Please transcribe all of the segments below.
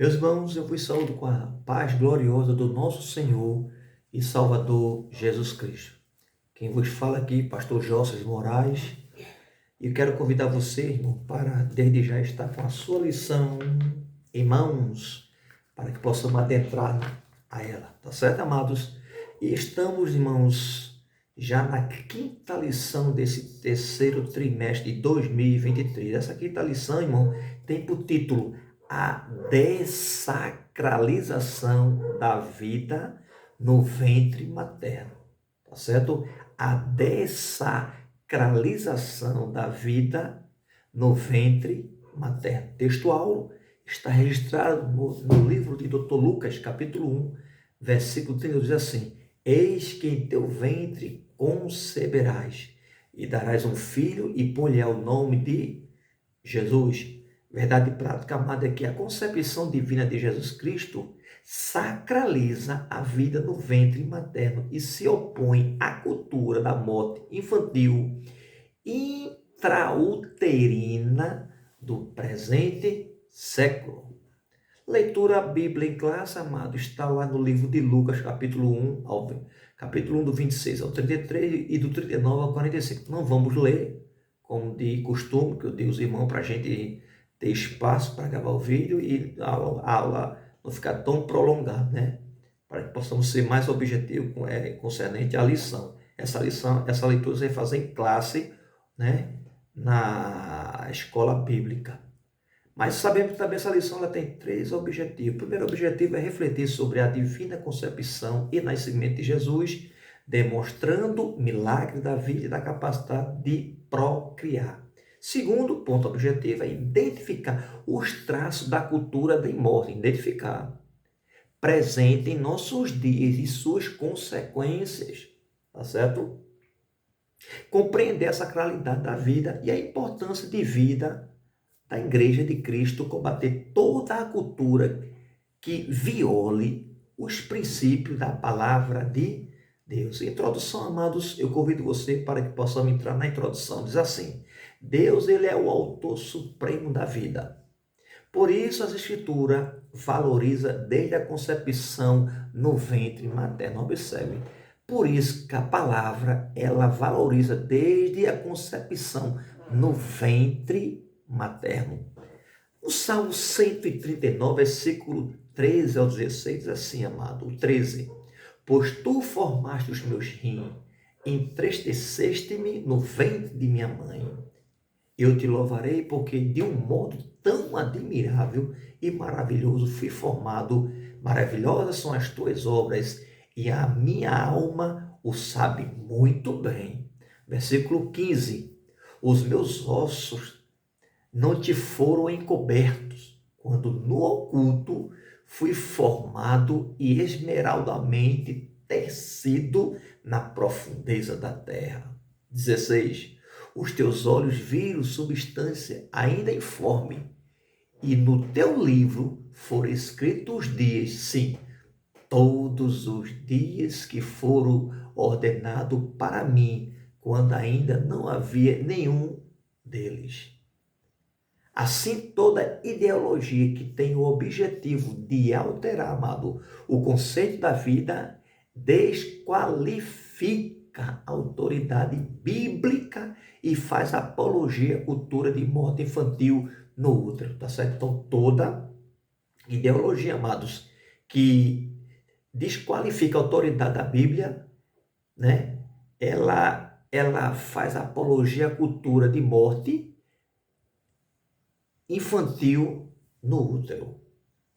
Meus irmãos, eu vos saúdo com a paz gloriosa do nosso Senhor e Salvador Jesus Cristo. Quem vos fala aqui, pastor José Moraes, e eu quero convidar você, irmão, para desde já estar com a sua lição em mãos, para que possamos adentrar a ela, tá certo, amados? E estamos, irmãos, já na quinta lição desse terceiro trimestre de 2023. Essa quinta lição, irmão, tem por título a dessacralização da vida no ventre materno, tá certo? A dessacralização da vida no ventre materno. Textual está registrado no livro de Dr. Lucas, capítulo 1, versículo 30, diz assim: Eis que em teu ventre conceberás e darás um filho e pôr-lhe o nome de Jesus. Verdade prática, amada, é que a concepção divina de Jesus Cristo sacraliza a vida no ventre materno e se opõe à cultura da morte infantil intrauterina do presente século. Leitura Bíblia em classe, amado, está lá no livro de Lucas, capítulo 1, capítulo 1 do 26 ao 33 e do 39 ao 45. Não vamos ler, como de costume, que eu dei aos irmãos para a gente ter espaço para gravar o vídeo e a aula não ficar tão prolongada, né? Para que possamos ser mais objetivos concernente à lição. Essa leitura você vai fazer em classe, né? Na escola bíblica. Mas sabemos que também essa lição ela tem três objetivos. O primeiro objetivo é refletir sobre a divina concepção e nascimento de Jesus, demonstrando o milagre da vida e da capacidade de procriar. Segundo ponto objetivo é identificar os traços da cultura da morte, identificar, presente em nossos dias e suas consequências, tá certo? Compreender a sacralidade da vida e a importância de vida da Igreja de Cristo, combater toda a cultura que viole os princípios da palavra de Deus. Introdução, amados, eu convido você para que possamos entrar na introdução. Diz assim: Deus, ele é o autor supremo da vida. Por isso, as Escrituras valoriza desde a concepção no ventre materno. Observe. Por isso que a palavra, ela valoriza desde a concepção no ventre materno. O Salmo 139, versículo 13 ao 16, diz assim, amado, o 13. Pois tu formaste os meus rins, entristeceste-me no ventre de minha mãe. Eu te louvarei porque de um modo tão admirável e maravilhoso fui formado. Maravilhosas são as tuas obras e a minha alma o sabe muito bem. Versículo 15. Os meus ossos não te foram encobertos, quando no oculto fui formado e esmeraldamente tecido na profundeza da terra. 16. Os teus olhos viram substância ainda informe, e no teu livro foram escritos os dias, sim, todos os dias que foram ordenados para mim, quando ainda não havia nenhum deles. Assim, toda ideologia que tem o objetivo de alterar, amado, o conceito da vida, desqualifica a autoridade bíblica e faz apologia à cultura de morte infantil no útero, tá certo? Então, toda ideologia, amados, que desqualifica a autoridade da Bíblia, né? Ela faz apologia à cultura de morte infantil no útero.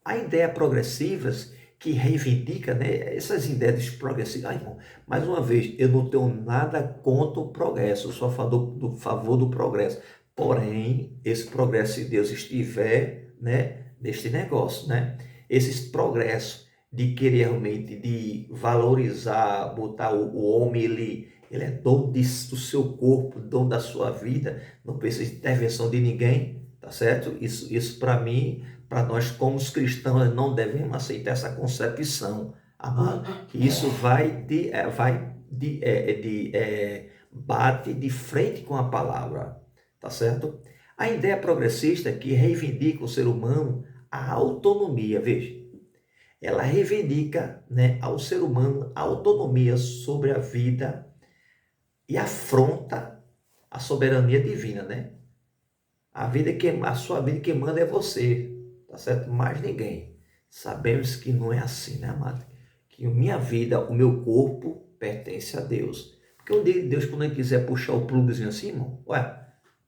Há ideias progressivas que reivindica, né, essas ideias progressivas. Irmão, mais uma vez, eu não tenho nada contra o progresso, eu sou a favor do progresso. Porém, esse progresso, se Deus estiver, né, neste negócio, né, esses progressos de querer realmente de valorizar, botar o homem, ele é dono do seu corpo, dono da sua vida, não precisa de intervenção de ninguém. Tá certo? Isso para mim, para nós como os cristãos, não devemos aceitar essa concepção, amado, que isso bate de frente com a palavra, tá certo? A ideia progressista que reivindica o ser humano a autonomia, veja. Ela reivindica, né, ao ser humano a autonomia sobre a vida e afronta a soberania divina, né? A sua vida quem manda é você, tá certo? Mais ninguém. Sabemos que não é assim, né, amado? Que a minha vida, o meu corpo pertence a Deus. Porque um dia Deus, quando ele quiser puxar o pluguezinho assim, irmão, ué,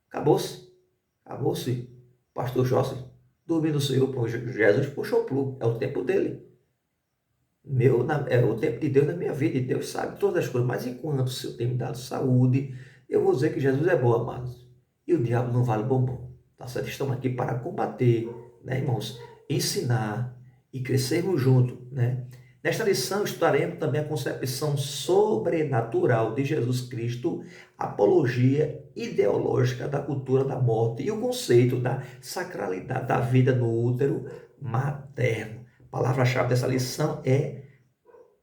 acabou-se. Acabou-se. Pastor José, dormindo o Senhor, Jesus puxou o plugue. É o tempo dele. É o tempo de Deus na minha vida. E Deus sabe todas as coisas. Mas enquanto o Senhor tem me dado saúde, eu vou dizer que Jesus é bom, amados. E o diabo não vale bombom. Tá certo? Estamos aqui para combater, né, irmãos? Ensinar e crescermos juntos, né? Nesta lição estudaremos também a concepção sobrenatural de Jesus Cristo, apologia ideológica da cultura da morte e o conceito da sacralidade da vida no útero materno. A palavra-chave dessa lição é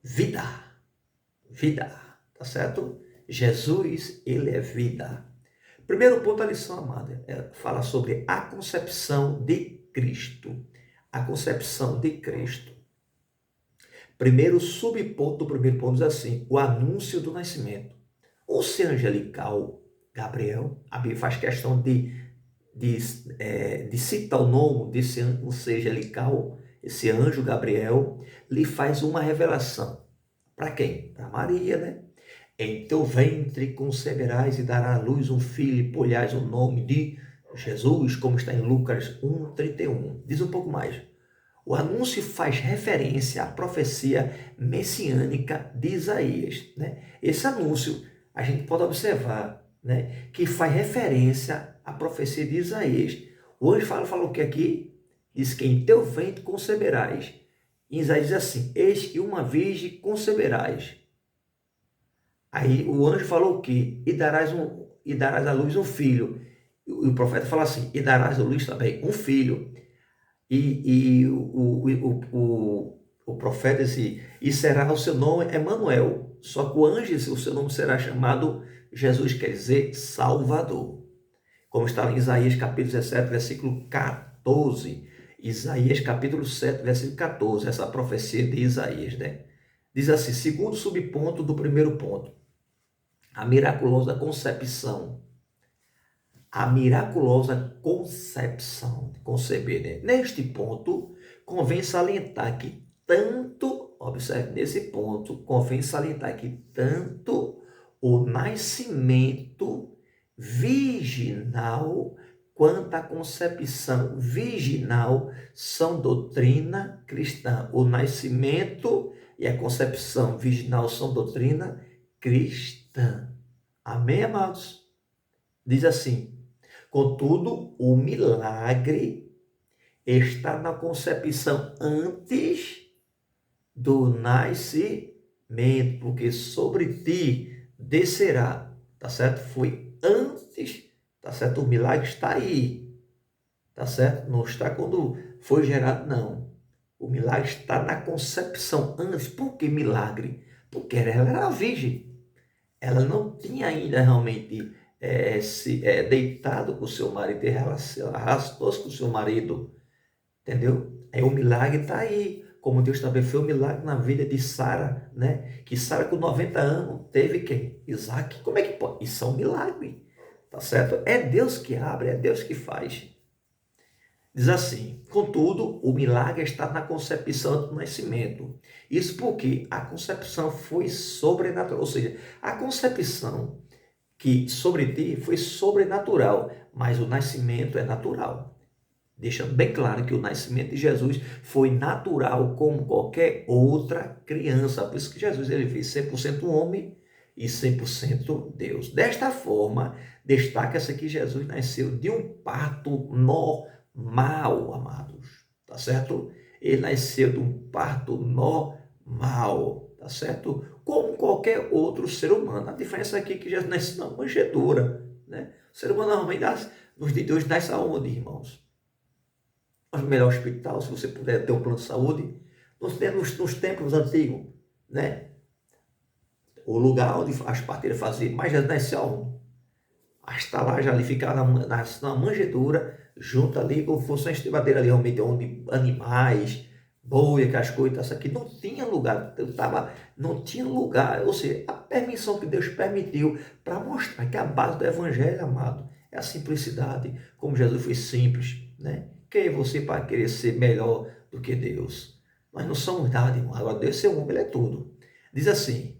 vida. Vida, tá certo? Jesus, ele é vida. Primeiro ponto da lição, amada, fala sobre a concepção de Cristo. A concepção de Cristo. Primeiro subponto do primeiro ponto diz assim, o anúncio do nascimento. O ser angelical, Gabriel, a Bíblia faz questão de citar o nome desse ser angelical, esse anjo Gabriel, lhe faz uma revelação. Para quem? Para Maria, né? Em teu ventre conceberás e darás à luz um filho e porás o nome de Jesus, como está em Lucas 1:31. Diz um pouco mais. O anúncio faz referência à profecia messiânica de Isaías, né? Esse anúncio a gente pode observar, né, que faz referência à profecia de Isaías. O anjo fala o que aqui? Diz que em teu ventre conceberás. Em Isaías diz assim, eis que uma virgem conceberás. Aí o anjo falou o quê? E darás à luz um filho. E o profeta fala assim, e darás à luz também um filho. E o profeta disse, e será o seu nome Emanuel. Só que o anjo disse, o seu nome será chamado Jesus, quer dizer Salvador. Como está em Isaías capítulo 17, versículo 14. Isaías capítulo 7, versículo 14, essa profecia de Isaías, né? Diz assim, segundo subponto do primeiro ponto, a miraculosa concepção. A miraculosa concepção de conceber, né? Neste ponto, convém salientar que observe nesse ponto, convém salientar que tanto o nascimento virginal quanto a concepção virginal são doutrina cristã. O nascimento e a concepção virginal são doutrina cristã. Amém, amados? Diz assim, contudo, o milagre está na concepção antes do nascimento, porque sobre ti descerá, tá certo? Foi antes, tá certo? O milagre está aí, tá certo? Não está quando foi gerado, não. O milagre está na concepção antes. Por que milagre? Porque ela era virgem. Ela não tinha ainda realmente deitado com o seu marido, arrastou-se com o seu marido, entendeu? Aí o milagre está aí, como Deus também fez um milagre na vida de Sara, né? Que Sara com 90 anos teve quem? Isaac. Como é que pode? Isso é um milagre, tá certo? É Deus que abre, é Deus que faz. Diz assim, contudo, o milagre está na concepção do nascimento. Isso porque a concepção foi sobrenatural, ou seja, a concepção que sobre ti foi sobrenatural, mas o nascimento é natural. Deixando bem claro que o nascimento de Jesus foi natural como qualquer outra criança. Por isso que Jesus ele veio 100% homem e 100% Deus. Desta forma, destaca-se que Jesus nasceu de um parto normal, amados. Tá certo? Ele nasceu de um parto normal, tá certo? Como qualquer outro ser humano. A diferença aqui é que Jesus nasce na manjedoura, né? O ser humano normalmente nos dias de hoje nasce aonde, irmãos? No melhor hospital, se você puder ter um plano de saúde, nos tempos antigos, né? O lugar onde as parteiras faziam, mas já nasceu aonde? A estalagem ali ficava na manjedoura, junto ali, como fosse uma estimadeira ali, realmente, onde animais, boi, aquelas coisas, isso aqui não tinha lugar, não tinha lugar, ou seja, a permissão que Deus permitiu para mostrar que a base do evangelho, amado, é a simplicidade, como Jesus foi simples, né? Quem é você para querer ser melhor do que Deus? Nós não somos nada, irmão. Agora, Deus ser homem, ele é tudo. Diz assim,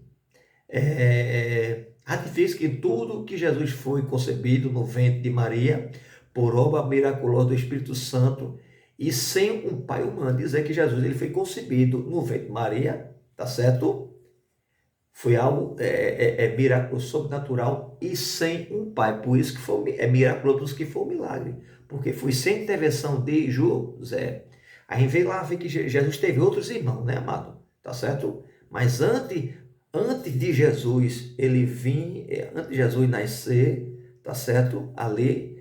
ratifica que tudo que Jesus foi concebido no ventre de Maria, por obra miraculosa do Espírito Santo, e sem um pai humano. Dizer que Jesus ele foi concebido no ventre de Maria, tá certo? Foi algo miraculoso, sobrenatural e sem um pai. Por isso que é miraculoso, por isso que foi um milagre. Porque foi sem intervenção de José. A gente vê lá vê que Jesus teve outros irmãos, né, amado? Tá certo? Mas antes de Jesus ele vir, antes de Jesus nascer, tá certo? Ali,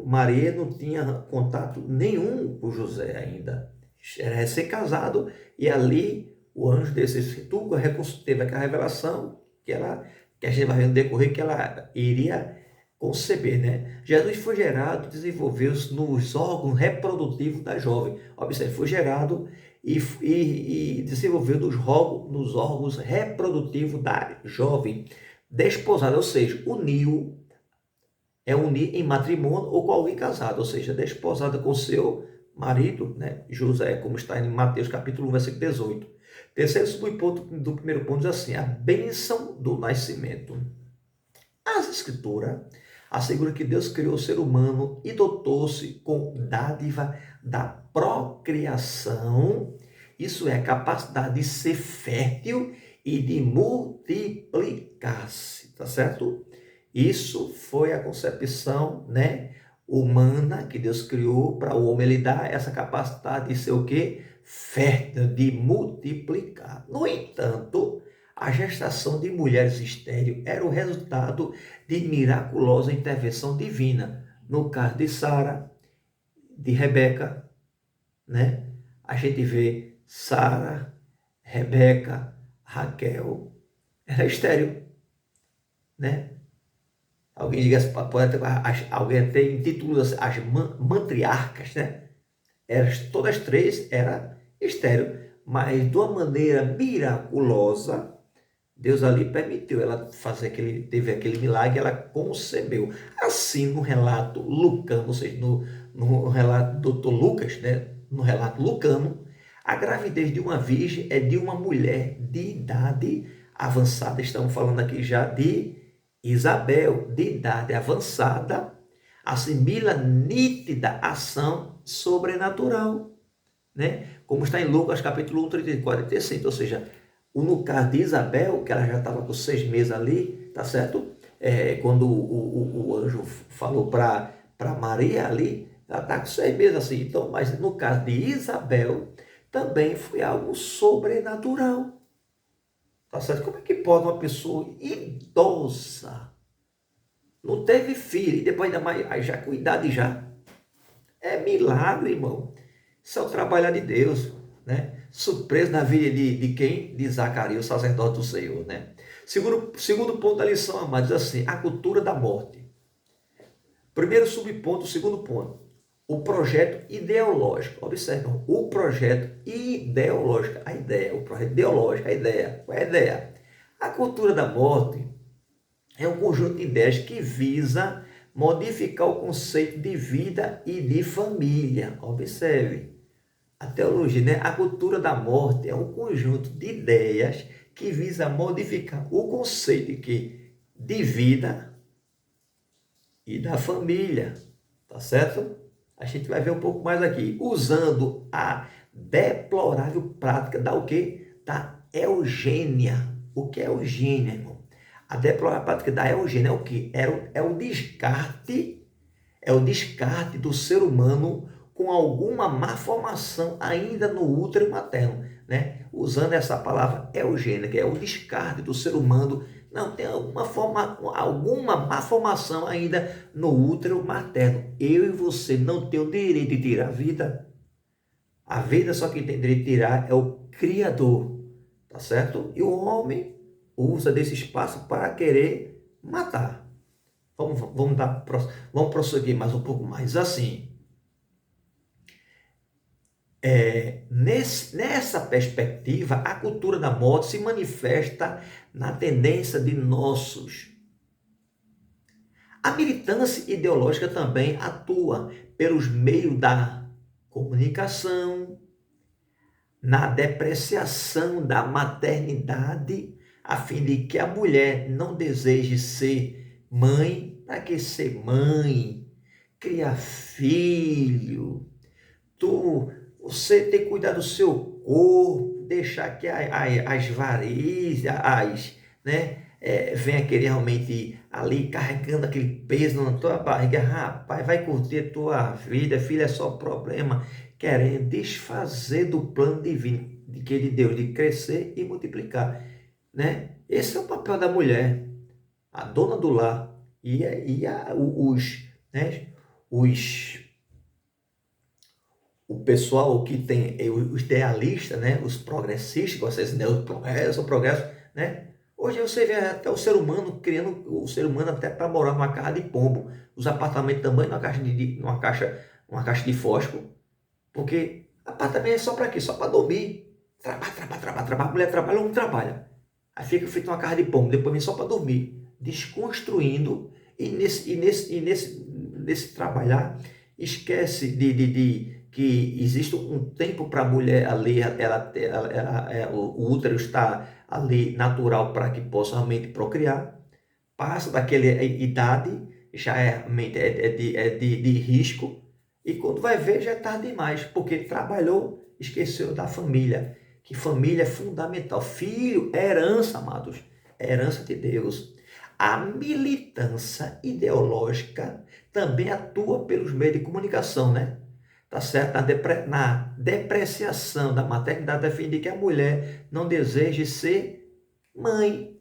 Maria não tinha contato nenhum com José ainda. Era recém-casado e ali o anjo desceu. Tu teve aquela revelação que a gente vai ver no decorrer que ela iria conceber, né? Jesus foi gerado, desenvolveu-se nos órgãos reprodutivos da jovem. Observe, foi gerado e desenvolveu nos órgãos reprodutivos da jovem desposada, ou seja, unir em matrimônio ou com alguém casado, ou seja, desposada com seu marido, né? José, como está em Mateus capítulo 1, versículo 18. Terceiro subponto do primeiro ponto diz assim, a bênção do nascimento. As escrituras asseguram que Deus criou o ser humano e dotou-se com dádiva da procriação, isso é, a capacidade de ser fértil e de multiplicar-se, tá certo? Isso foi a concepção, né, humana que Deus criou para o homem, ele dá essa capacidade de ser o quê? Fértil, de multiplicar. No entanto, a gestação de mulheres estéreis era o resultado de miraculosa intervenção divina. No caso de Sara, de Rebeca, né? A gente vê Sara, Rebeca, Raquel, era estéril, né? Alguém diga, alguém até intitula as matriarcas, né? Todas três eram estéril, mas de uma maneira miraculosa, Deus ali permitiu ela fazer teve aquele milagre, ela concebeu. Assim, no relato lucano, ou seja, no relato do Dr. Lucas, né? No relato lucano, a gravidez de uma virgem é de uma mulher de idade avançada. Estamos falando aqui já de Isabel, de idade avançada, assimila nítida ação sobrenatural, né? Como está em Lucas capítulo 1, 34 e 35, ou seja, no caso de Isabel, que ela já estava com 6 meses ali, tá certo? Quando o anjo falou para Maria ali, ela está com 6 meses assim. Então, mas no caso de Isabel, também foi algo sobrenatural. Tá certo? Como é que pode uma pessoa idosa, não teve filho, e depois ainda mais, já com idade já? É milagre, irmão. Isso é o trabalho de Deus, né? Surpresa na vida de quem? De Zacarias, o sacerdote do Senhor, né? Segundo ponto da lição, amados, diz assim, a cultura da morte. Primeiro subponto, segundo ponto, o projeto ideológico. Observe, o projeto ideológico, a ideia, o projeto ideológico, a ideia. Qual é a ideia? A cultura da morte é um conjunto de ideias que visa modificar o conceito de vida e de família. Observe, a teologia, né? A cultura da morte é um conjunto de ideias que visa modificar o conceito de vida e da família, tá certo? A gente vai ver um pouco mais aqui, usando a deplorável prática da o quê? Da eugênia. O que é eugênia, irmão? A deplorável prática da eugênia é o quê? É o descarte do ser humano com alguma malformação ainda no útero materno, né? Usando essa palavra eugênia, que é o descarte do ser humano, não tem alguma malformação ainda no útero materno. Eu e você não tem o direito de tirar a vida. A vida só quem tem direito de tirar é o Criador, tá certo? E o homem usa desse espaço para querer matar. Vamos prosseguir mais um pouco mais assim. Nessa perspectiva, a cultura da morte se manifesta na tendência de nossos. A militância ideológica também atua pelos meios da comunicação, na depreciação da maternidade, a fim de que a mulher não deseje ser mãe. Para que ser mãe? Criar filho. Você ter que cuidar do seu corpo, deixar que as varizes, venha querer realmente ali carregando aquele peso na tua barriga. Rapaz, vai curtir a tua vida, filho, é só problema, querendo desfazer do plano divino de Deus, de crescer e multiplicar, né? Esse é o papel da mulher, a dona do lar, o pessoal que tem os idealistas, né? Os progressistas, vocês, né? O progresso, né? Hoje você vê até o ser humano criando o ser humano até para morar numa casa de pombo, os apartamentos também numa caixa de fósforo, porque apartamento é só para quê? Só para dormir. Trabalha, mulher trabalha, homem trabalha. Aí fica feito uma casa de pombo, depois vem só para dormir, desconstruindo, e nesse trabalhar esquece de que existe um tempo para a mulher ali, o útero está ali natural para que possa realmente procriar, passa daquela idade, já de risco, e quando vai ver já é tarde demais, porque trabalhou, esqueceu da família, que família é fundamental. Filho é herança, amados, é herança de Deus. A militância ideológica também atua pelos meios de comunicação, né? Tá certo? Na depreciação da maternidade, a fim de que a mulher não deseje ser mãe.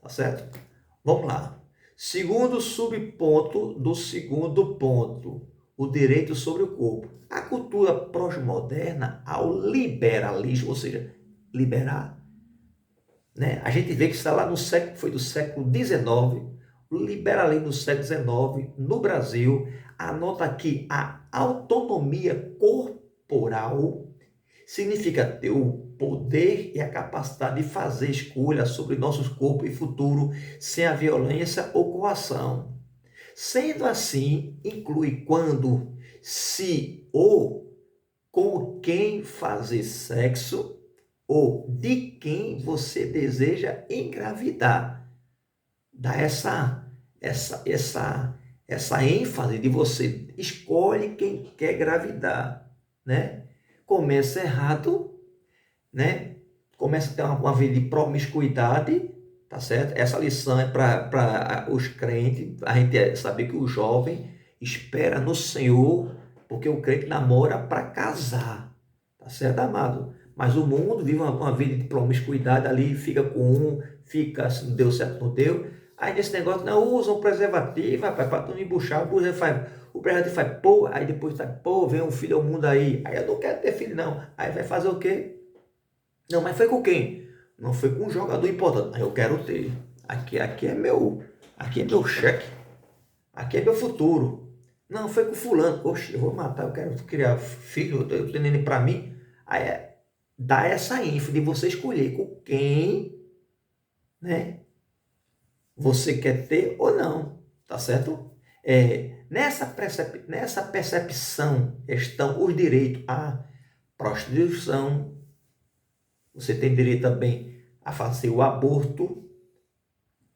Tá certo? Vamos lá. Segundo subponto do segundo ponto, o direito sobre o corpo. A cultura pós-moderna, ao liberalismo, ou seja, liberar, né? A gente vê que está lá foi do século XIX, o liberalismo do século XIX, no Brasil, anota que a autonomia corporal significa ter o poder e a capacidade de fazer escolha sobre nossos corpos e futuro sem a violência ou coação. Sendo assim, inclui quando, se ou com quem fazer sexo ou de quem você deseja engravidar. Dá essa ênfase de você escolhe quem quer engravidar, né? Começa errado, né? Começa a ter uma vida de promiscuidade, tá certo? Essa lição é para os crentes, a gente saber que o jovem espera no Senhor, porque o crente namora para casar, tá certo, amado? Mas o mundo vive uma vida de promiscuidade ali, fica com um, fica, se não deu certo, não deu. Aí nesse negócio, não, usa um preservativo, rapaz, para tu não embuchar, o preservativo faz, pô, aí depois tá, pô, vem um filho ao mundo aí eu não quero ter filho não, aí vai fazer o quê? Não, mas foi com quem? Não foi com um jogador importante, aí eu quero ter, aqui é meu cheque, aqui é meu futuro, não, foi com fulano, oxe, eu vou matar, eu quero criar filho, eu tenho neném para mim, aí dá essa ênfase de você escolher com quem, né, você quer ter ou não, tá certo? Nessa percepção estão os direitos à prostituição, você tem direito também a fazer o aborto,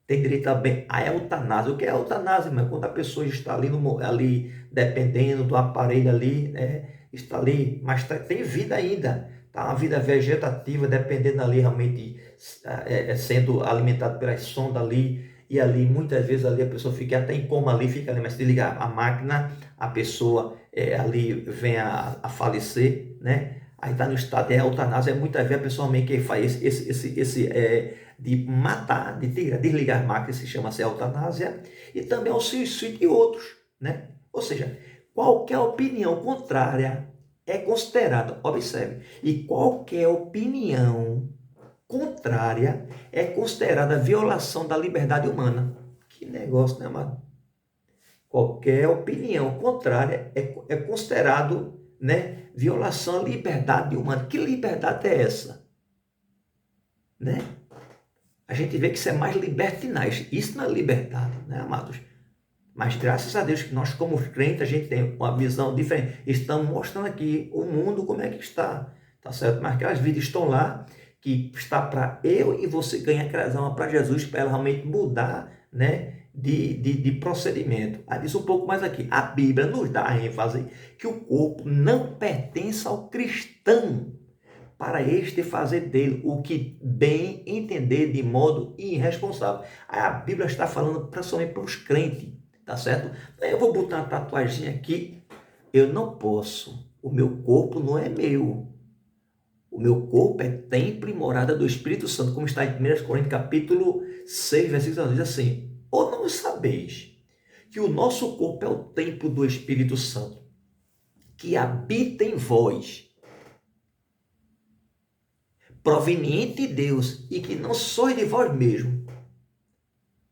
tem direito também à eutanásia. O que é eutanásia, irmão? Quando a pessoa está ali dependendo do aparelho ali, está ali, mas tem vida ainda, tá uma vida vegetativa, dependendo ali realmente, sendo alimentado pelas sondas ali, e ali muitas vezes ali a pessoa fica até em coma ali, fica ali, mas se ligar a máquina, a pessoa ali vem a falecer, né? Aí está no estado de eutanásia, muitas vezes a pessoa meio que faz de matar, de desligar as máquinas, se chama-se eutanásia, e também o suicídio de outros, né? Ou seja, qualquer opinião contrária é considerada, observe, e qualquer opinião contrária é considerada violação da liberdade humana. Que negócio, né, amado? Qualquer opinião contrária é considerado, né, violação à liberdade humana. Que liberdade é essa? Né? A gente vê que isso é mais libertinagem. Isso não é liberdade, né, amados? Mas graças a Deus que nós, como crentes, a gente tem uma visão diferente. Estamos mostrando aqui o mundo como é que está, tá certo? Mas aquelas vidas estão lá, que está para eu e você ganhar aquelas almas para Jesus, para ela realmente mudar, né, de procedimento. Aí diz um pouco mais aqui. A Bíblia nos dá a ênfase que o corpo não pertence ao cristão, para este fazer dele o que bem entender de modo irresponsável. Aí a Bíblia está falando principalmente para os crentes, tá certo? Eu vou botar uma tatuagem aqui, eu não posso, o meu corpo não é meu. O meu corpo é templo e morada do Espírito Santo, como está em 1 Coríntios capítulo 6, versículo 9, diz assim: ou não sabeis que o nosso corpo é o templo do Espírito Santo, que habita em vós, proveniente de Deus, e que não sois de vós mesmo.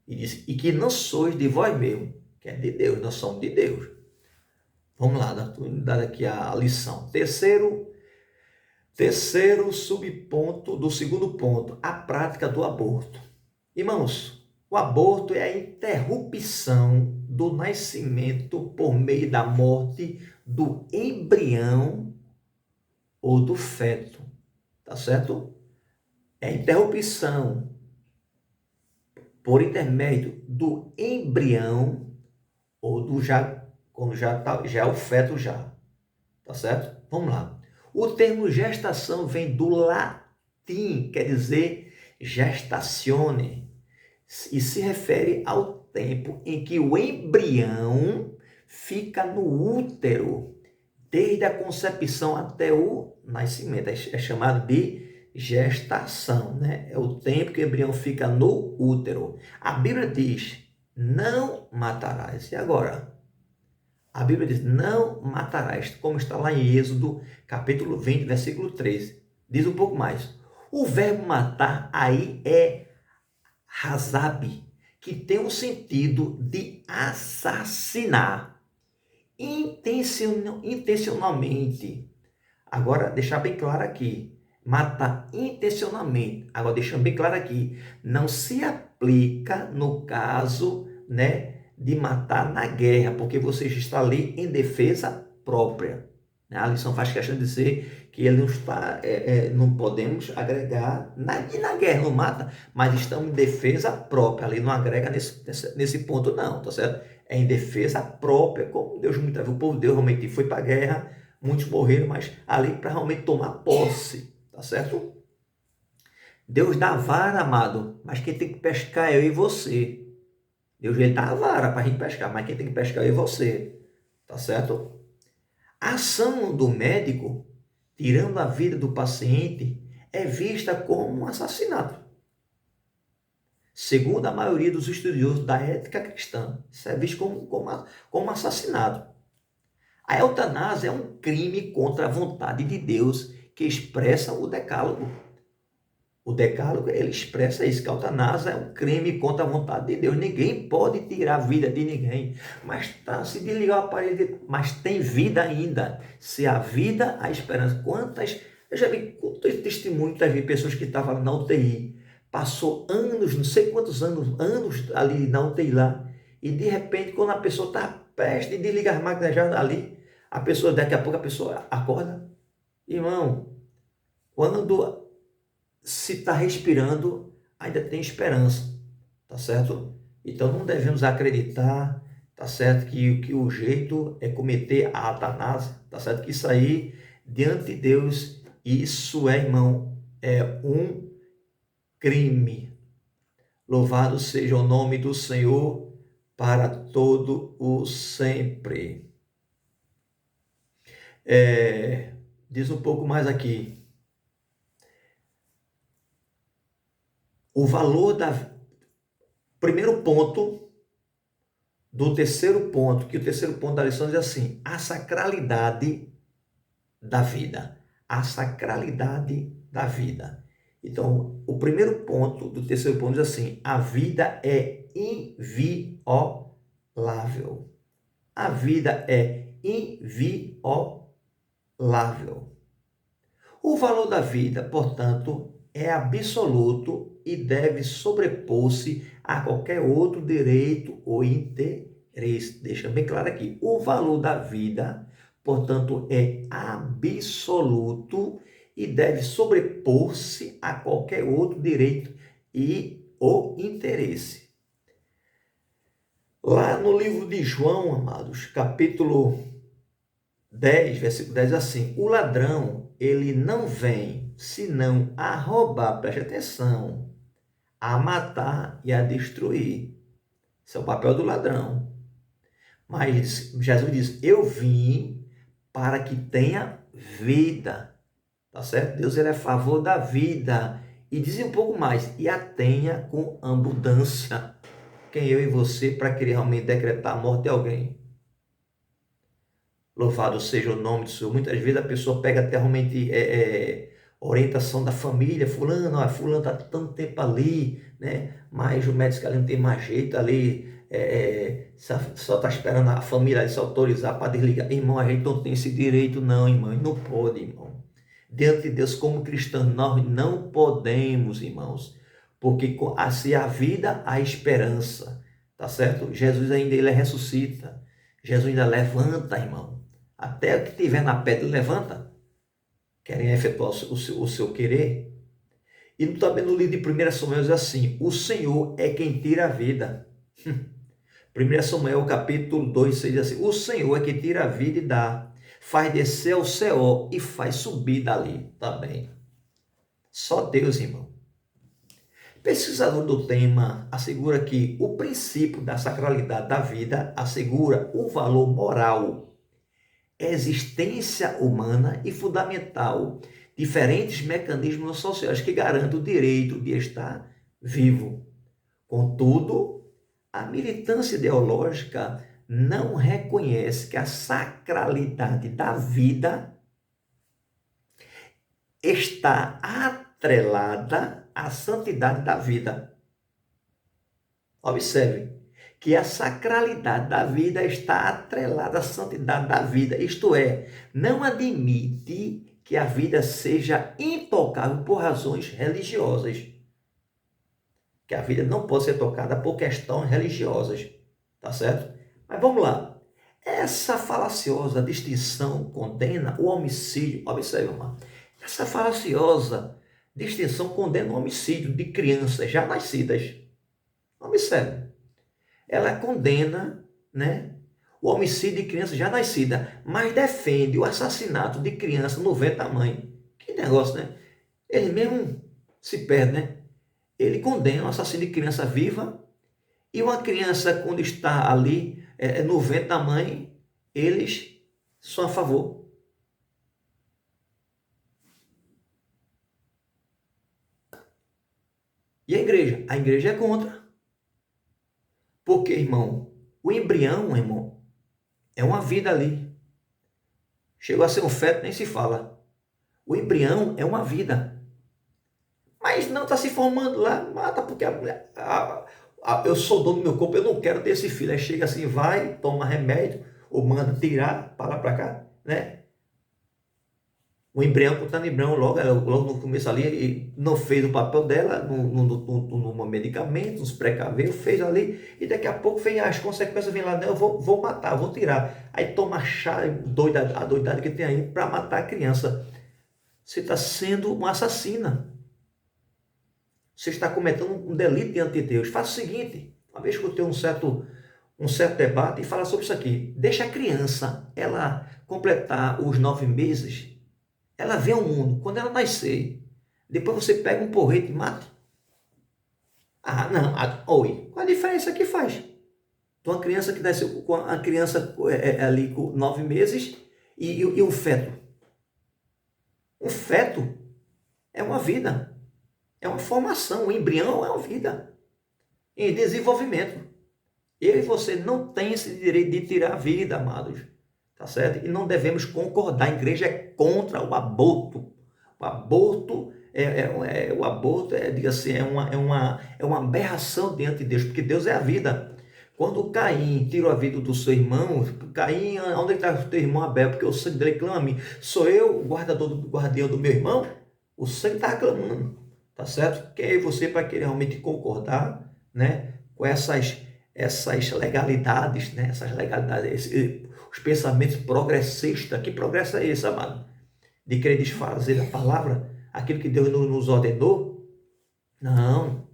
E diz, e que não sois de vós mesmo, que é de Deus, nós somos de Deus. Vamos lá, dar aqui a lição. Terceiro subponto do segundo ponto, a prática do aborto. Irmãos, o aborto é a interrupção do nascimento por meio da morte do embrião ou do feto, tá certo? É a interrupção por intermédio do embrião ou do quando já é o feto já, tá certo? Vamos lá. O termo gestação vem do latim, quer dizer gestazione, e se refere ao tempo em que o embrião fica no útero, desde a concepção até o nascimento. É chamado de gestação, né? É o tempo que o embrião fica no útero. A Bíblia diz, não matarás. E agora? A Bíblia diz, não matarás, como está lá em Êxodo, capítulo 20, versículo 13. Diz um pouco mais. O verbo matar aí é razab, que tem o sentido de assassinar intencionalmente. Agora, deixar bem claro aqui, matar intencionalmente. Agora, deixando bem claro aqui, não se aplica no caso, né, de matar na guerra, porque você está ali em defesa própria. A lição faz questão de dizer que ele não está, não podemos agregar, e na guerra não mata, mas estamos em defesa própria, ali não agrega nesse ponto não, tá certo? É em defesa própria, como Deus muitas vezes, o povo de Deus realmente foi para a guerra, muitos morreram, mas ali para realmente tomar posse, tá certo? Deus dá a vara, amado, mas quem tem que pescar é eu e você. Deus ele dá a vara para a gente pescar, mas quem tem que pescar é eu e você, tá certo? A ação do médico, tirando a vida do paciente, é vista como um assassinato. Segundo a maioria dos estudiosos da ética cristã, isso é visto como assassinato. A eutanásia é um crime contra a vontade de Deus que expressa o decálogo. O decálogo, ele expressa isso, que a eutanásia é um crime contra a vontade de Deus. Ninguém pode tirar a vida de ninguém. Mas se desligar o aparelho, mas tem vida ainda. Se há vida, há esperança. Eu já vi quantos testemunhos de pessoas que estavam na UTI. Passou anos, não sei quantos anos ali na UTI lá. E de repente, quando a pessoa está prestes a desligar as máquinas já ali, daqui a pouco a pessoa acorda. Irmão, quando se está respirando, ainda tem esperança, tá certo? Então não devemos acreditar, tá certo? Que o jeito é cometer a eutanásia, tá certo? Que isso aí, diante de Deus, isso é, irmão, é um crime. Louvado seja o nome do Senhor para todo o sempre. Diz um pouco mais aqui. O valor da... Primeiro ponto do terceiro ponto, que o terceiro ponto da lição diz assim, a sacralidade da vida. A sacralidade da vida. Então, o primeiro ponto do terceiro ponto diz assim, a vida é inviolável. A vida é inviolável. inalienável. O valor da vida, portanto, é absoluto e deve sobrepor-se a qualquer outro direito ou interesse. Deixa bem claro aqui. O valor da vida, portanto, é absoluto e deve sobrepor-se a qualquer outro direito e ou interesse. Lá no livro de João, amados, capítulo 10, versículo 10, assim: o ladrão, ele não vem senão a roubar, preste atenção, a matar e a destruir. Esse é o papel do ladrão. Mas Jesus diz: eu vim para que tenha vida. Tá certo? Deus, ele é a favor da vida. E diz um pouco mais: e a tenha com abundância. Quem eu e você para querer realmente decretar a morte de alguém? Louvado seja o nome do Senhor. Muitas vezes a pessoa pega até realmente orientação da família. Fulano, fulano está tanto tempo ali, né? Mas o médico ali não tem mais jeito ali. Só está esperando a família ali se autorizar para desligar. Irmão, a gente não tem esse direito não, irmão. Não pode, irmão. Diante de Deus, como cristãos, nós não podemos, irmãos. Porque se há vida, há esperança. Tá certo? Jesus ainda, ele ressuscita. Jesus ainda levanta, irmão. Até o que tiver na pedra, levanta. Querem efetuar o seu querer. E também no livro de 1 Samuel diz assim: o Senhor é quem tira a vida. 1 Samuel capítulo 2, 6 diz assim: o Senhor é quem tira a vida e dá. Faz descer ao céu e faz subir dali também. Só Deus, irmão. Pesquisador do tema assegura que o princípio da sacralidade da vida assegura o valor moral, existência humana e fundamental, diferentes mecanismos sociais que garantem o direito de estar vivo. Contudo, a militância ideológica não reconhece que a sacralidade da vida está atrelada à santidade da vida. Observe que a sacralidade da vida está atrelada à santidade da vida, isto é, não admite que a vida seja intocável por razões religiosas. Que a vida não pode ser tocada por questões religiosas, tá certo? Mas vamos lá. Essa falaciosa distinção condena o homicídio. Observe, irmão. Essa falaciosa distinção condena o homicídio de crianças já nascidas. Observe. Ela condena, né, o homicídio de criança já nascida, mas defende o assassinato de criança no ventre da mãe. Que negócio, né? Ele mesmo se perde, né? Ele condena o assassino de criança viva e uma criança, quando está ali no ventre da mãe, eles são a favor. E a igreja? A igreja é contra. Porque, irmão, o embrião, irmão, é uma vida ali. Chegou a ser um feto, nem se fala. O embrião é uma vida. Mas não está se formando lá, mata, porque eu sou dono do meu corpo, eu não quero ter esse filho. Aí chega assim, vai, toma remédio, ou manda tirar, para lá para cá, né? O embrião, contando embrião, logo no começo ali, ele não fez o papel dela no medicamento, nos precaveu, fez ali, e daqui a pouco vem as consequências, vem lá, não, eu vou matar, vou tirar. Aí toma a doidada que tem aí para matar a criança. Você está sendo uma assassina. Você está cometendo um delito diante de Deus. Faça o seguinte, uma vez que eu tenho um certo debate, e fala sobre isso aqui. Deixa a criança, ela completar os 9 meses, ela vê o mundo. Quando ela nascer, depois você pega um porrete e mata. Ah, não. Oi, qual a diferença que faz? Então, a criança que nasceu com a criança ali com 9 meses e um feto. Um feto é uma vida. É uma formação. O embrião é uma vida em desenvolvimento. Eu e você não tem esse direito de tirar a vida, amados. Tá certo? E não devemos concordar. A igreja é contra o aborto. O aborto diga assim, é uma aberração diante de Deus, porque Deus é a vida. Quando Caim tirou a vida do seu irmão, Caim, onde está o teu irmão Abel? Porque o sangue dele clama a mim. Sou eu o guardião do meu irmão? O sangue está clamando, tá certo? Quem é você para querer realmente concordar, né, com essas legalidades, né, essas legalidades, os pensamentos progressistas? Que progresso é esse, amado? De querer desfazer a palavra, aquilo que Deus nos ordenou? Não,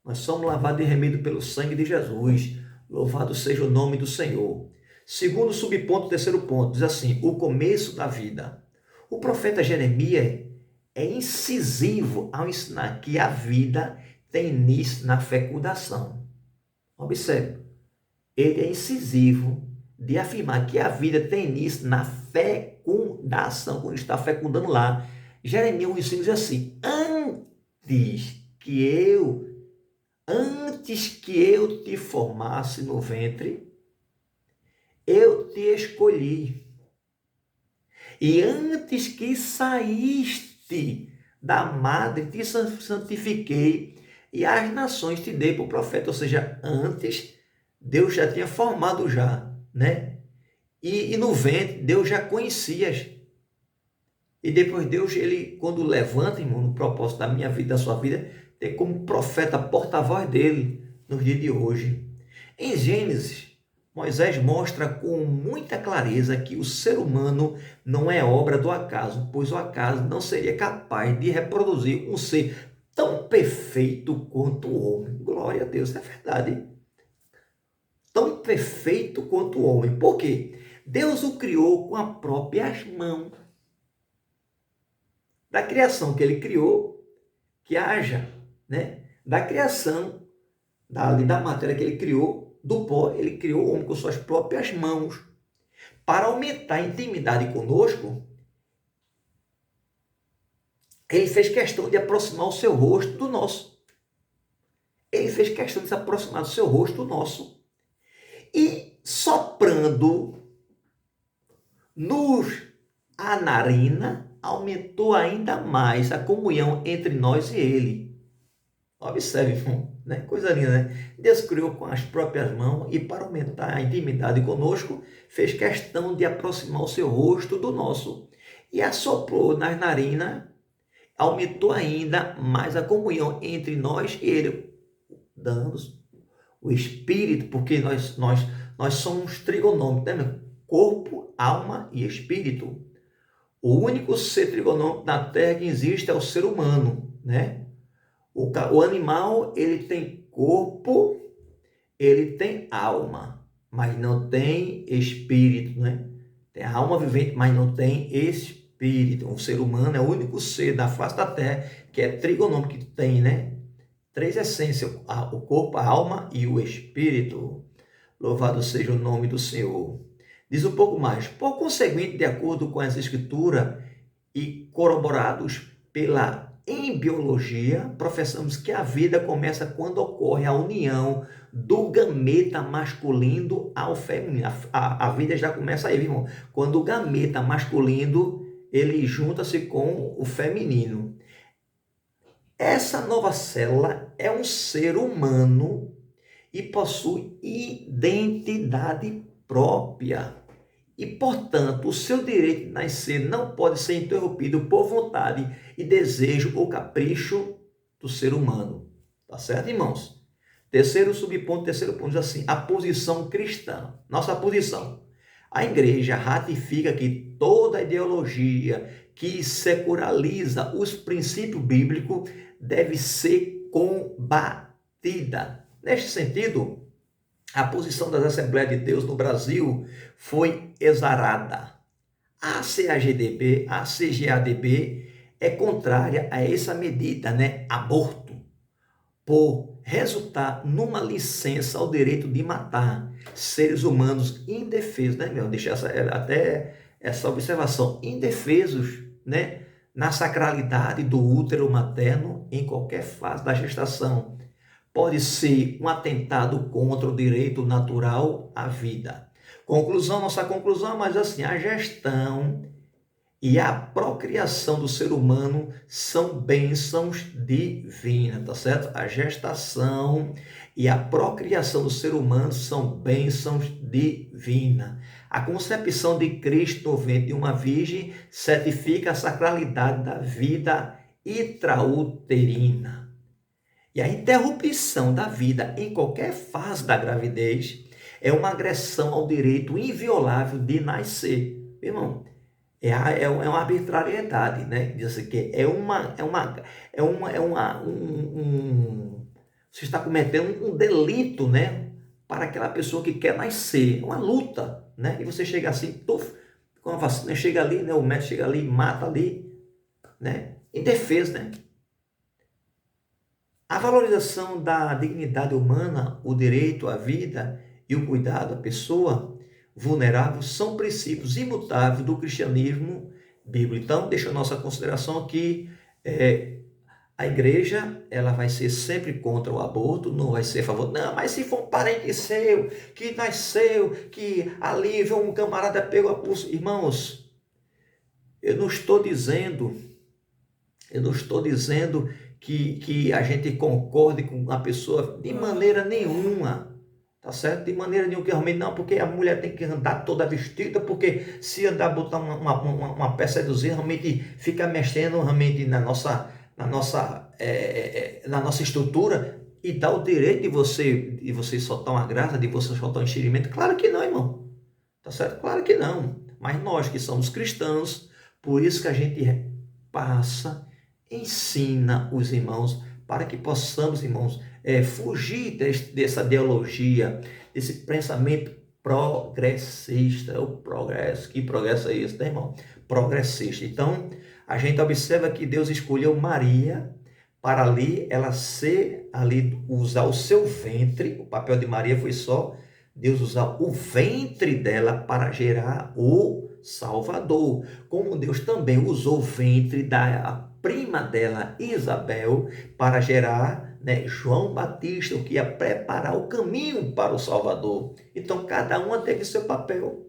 nós somos lavados e remidos pelo sangue de Jesus. Louvado seja o nome do Senhor. Segundo subponto, terceiro ponto, diz assim, o começo da vida. O profeta Jeremias é incisivo ao ensinar que a vida tem início na fecundação. Observe, ele é incisivo de afirmar que a vida tem início na fecundação, quando está fecundando lá. Jeremias 1,5 diz assim, antes que eu te formasse no ventre, eu te escolhi. E antes que saíste da madre, te santifiquei, e as nações te dei por profeta. Ou seja, antes, Deus já tinha formado já, né? E no ventre, Deus já conhecia. E depois Deus, ele, quando levanta, irmão, no propósito da minha vida, da sua vida, tem como profeta, porta-voz dele, nos dias de hoje. Em Gênesis, Moisés mostra com muita clareza que o ser humano não é obra do acaso, pois o acaso não seria capaz de reproduzir um ser tão perfeito quanto o homem. Glória a Deus, é verdade. Tão perfeito quanto o homem. Por quê? Deus o criou com as próprias mãos. Da criação que ele criou, que haja, né? Da criação, da matéria que ele criou, do pó, ele criou o homem com suas próprias mãos. Para aumentar a intimidade conosco, ele fez questão de aproximar o seu rosto do nosso. Ele fez questão de se aproximar do seu rosto do nosso. E soprando nos a narina, aumentou ainda mais a comunhão entre nós e ele. Observe, irmão, né? Coisa linda, né? Deus criou com as próprias mãos e para aumentar a intimidade conosco, fez questão de aproximar o seu rosto do nosso. E assoprou nas narinas, aumentou ainda mais a comunhão entre nós e ele, dando-nos o Espírito, porque nós somos trigonômicos, né, meu? Corpo, alma e espírito. O único ser trigonômico na Terra que existe é o ser humano, né? O animal, ele tem corpo, ele tem alma, mas não tem espírito, né? Tem a alma vivente, mas não tem espírito. O ser humano é o único ser da face da Terra que é trigonômico, que tem, né? Três essências, o corpo, a alma e o espírito. Louvado seja o nome do Senhor. Diz um pouco mais. Por conseguinte, de acordo com as escrituras e corroborados pela embriologia, professamos que a vida começa quando ocorre a união do gameta masculino ao feminino. A vida já começa aí, irmão. Quando o gameta masculino, ele junta-se com o feminino. Essa nova célula é um ser humano e possui identidade própria. E, portanto, o seu direito de nascer não pode ser interrompido por vontade e desejo ou capricho do ser humano. Tá certo, irmãos? Terceiro ponto diz assim, a posição cristã. Nossa posição. A igreja ratifica que toda ideologia que seculariza os princípios bíblicos deve ser combatida. Neste sentido, a posição das Assembleias de Deus no Brasil foi exarada. A CGADB é contrária a essa medida, né? Aborto, por resultar numa licença ao direito de matar seres humanos indefesos, né, meu? Deixar até essa observação, indefesos, né? Na sacralidade do útero materno em qualquer fase da gestação. Pode ser um atentado contra o direito natural à vida. Nossa conclusão, mas assim, a gestão e a procriação do ser humano são bênçãos divinas, tá certo? A gestação e a procriação do ser humano são bênçãos divinas. A concepção de Cristo no ventre de uma virgem certifica a sacralidade da vida intrauterina. E a interrupção da vida em qualquer fase da gravidez é uma agressão ao direito inviolável de nascer. Irmão, é uma arbitrariedade, né? Diz assim que você está cometendo um delito, né? Para aquela pessoa que quer nascer, uma luta, né? E você chega assim, tuf, com a vacina, chega ali, né? O médico chega ali, mata ali, né? Indefeso, né? A valorização da dignidade humana, o direito à vida e o cuidado à pessoa vulnerável são princípios imutáveis do cristianismo bíblico. Então, deixa a nossa consideração aqui, a igreja, ela vai ser sempre contra o aborto, não vai ser a favor. Não, mas se for um parente seu, que nasceu, que ali viu um camarada pegou a pulso. Irmãos, eu não estou dizendo que a gente concorde com a pessoa de maneira nenhuma. Tá certo? De maneira nenhuma que realmente não, porque a mulher tem que andar toda vestida, porque se andar botar uma peça reduzida, realmente fica mexendo realmente na nossa estrutura e dá o direito de você soltar uma graça, de você soltar um enxergamento. Claro que não, irmão. Tá certo? Claro que não. Mas nós que somos cristãos, por isso que a gente passa, ensina os irmãos, para que possamos, irmãos, fugir dessa ideologia, desse pensamento progressista. O progresso, que progresso é esse, né, irmão? Progressista. Então, a gente observa que Deus escolheu Maria para ali ela usar o seu ventre. O papel de Maria foi só Deus usar o ventre dela para gerar o Salvador. Como Deus também usou o ventre da prima dela, Isabel, para gerar, né, João Batista, o que ia preparar o caminho para o Salvador. Então, cada uma teve seu papel,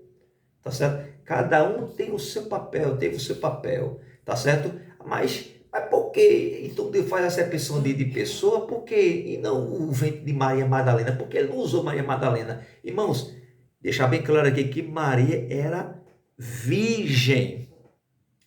tá certo? Cada um tem o seu papel, teve o seu papel, tá certo? Mas por que então Deus faz essa acepção de pessoa? Por que e não o ventre de Maria Madalena? Porque ele não usou Maria Madalena. Irmãos, deixar bem claro aqui que Maria era virgem.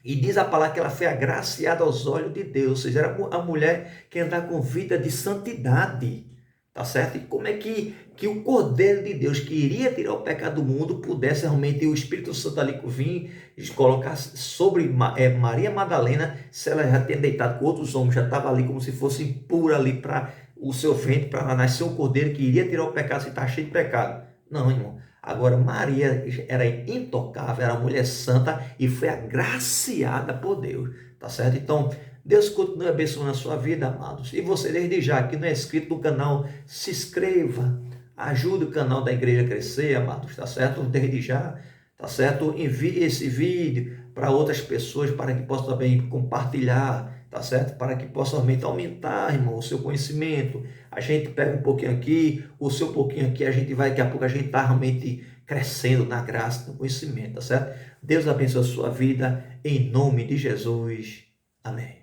E diz a palavra que ela foi agraciada aos olhos de Deus, ou seja, era a mulher que andava com vida de santidade, tá certo? E como é que o Cordeiro de Deus, que iria tirar o pecado do mundo, pudesse realmente o Espírito Santo ali vir e colocar sobre Maria Madalena, se ela já tinha deitado com outros homens, já estava ali como se fosse impura ali para o seu ventre, para nascer um Cordeiro que iria tirar o pecado, se está cheio de pecado. Não, irmão. Agora, Maria era intocável, era mulher santa e foi agraciada por Deus, tá certo? Então, Deus continue abençoando a sua vida, amados. E você, desde já, que não é inscrito no canal, se inscreva, ajude o canal da igreja a crescer, amados, tá certo? Desde já, tá certo? Envie esse vídeo para outras pessoas, para que possam também compartilhar, tá certo? Para que possa realmente aumentar, irmão, o seu conhecimento. A gente pega um pouquinho aqui, o seu pouquinho aqui, a gente vai, daqui a pouco a gente está realmente crescendo na graça, no conhecimento, tá certo? Deus abençoe a sua vida, em nome de Jesus. Amém.